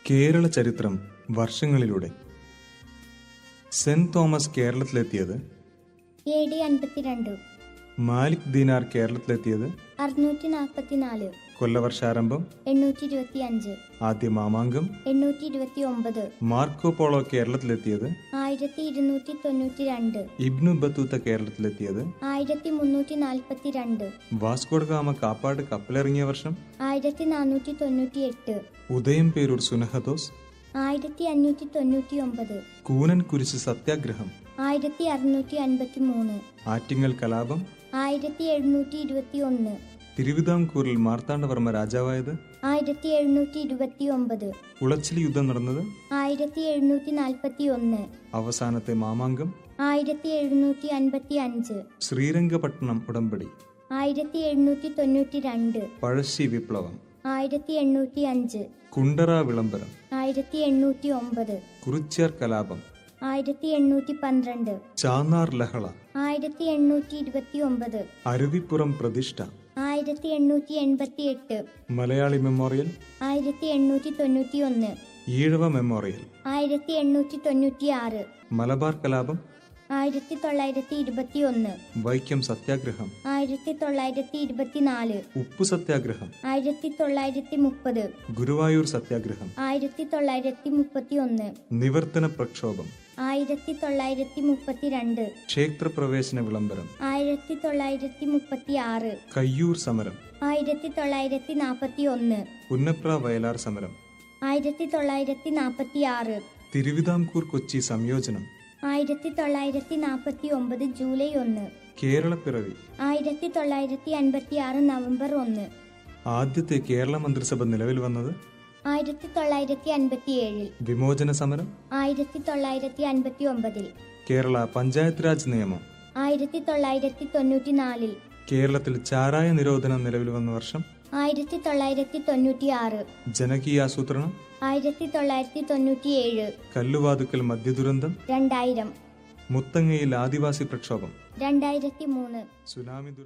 കേരള ചരിത്രം വർഷങ്ങളിലൂടെ. Saint Thomas കേരളത്തിലെത്തിയത് AD 52, മാലിക് ദീനാർ കേരളത്തിലെത്തിയത് 644, കൊല്ലവർഷാരംഭം 825, ആദ്യ മാമാങ്കം 829, മാർക്കോ പോളോ കേരളത്തിലെത്തിയത് 1292, ഇബ്നു ബത്തൂത്ത കേരളത്തിലെത്തിയത് 1342, വാസ്കോഡഗാമ കാപ്പാട് കപ്പലിറങ്ങിയ വർഷം 1498, ഉദയം പേരൂർ സുനഹദോസ് 1599, കൂനൻ കുരിശ് സത്യാഗ്രഹം 1653, ആറ്റിങ്ങൽ കലാപം 1721, തിരുവിതാംകൂറിൽ മാർത്താണ്ഡവർമ്മ രാജാവായത് 1729, കുളച്ചിൽ യുദ്ധം നടന്നത് 1741, അവസാനത്തെ മാമാങ്കം 1755, ശ്രീരംഗപട്ടണം ഉടമ്പടി 1792, പഴശ്ശി വിപ്ലവം 1805, കുണ്ടറ വിളംബരം 1809, കുറിച്യാർ കലാപം 1812, ചാന്നാർ ലഹള 1829, അരുവിപ്പുറം പ്രതിഷ്ഠ 1888, മലയാളി മെമ്മോറിയൽ 1891, ഈഴവ മെമ്മോറിയൽ 1896, മലബാർ കലാപം 1921, വൈക്കം സത്യാഗ്രഹം 1924, ഉപ്പു സത്യാഗ്രഹം 1930, ഗുരുവായൂർ സത്യാഗ്രഹം 1931, നിവർത്തന പ്രക്ഷോഭം 1932, ക്ഷേത്രപ്രവേശന വിളംബരം 1936, കയ്യൂർ സമരം 1941, പുന്നപ്ര വയലാർ സമരം 1946, തിരുവിതാംകൂർ കൊച്ചി സംയോജനം 1949 ജൂലൈ 1, കേരളപ്പിറവി 1956 നവംബർ 1, ആദ്യത്തെ കേരള മന്ത്രിസഭ നിലവിൽ വന്നത് 1957, വിമോചന സമരം 1959, കേരള പഞ്ചായത്ത് രാജ് നിയമം 1994, കേരളത്തിൽ ചാരായ നിരോധനം നിലവിൽ വന്ന വർഷം 1996, ജനകീയാസൂത്രണം 1997, കല്ലുവാതുക്കൽ മദ്യദുരന്തം 2000, മുത്തങ്ങയിൽ ആദിവാസി പ്രക്ഷോഭം 2003. സുനാമി ദുരന്തം.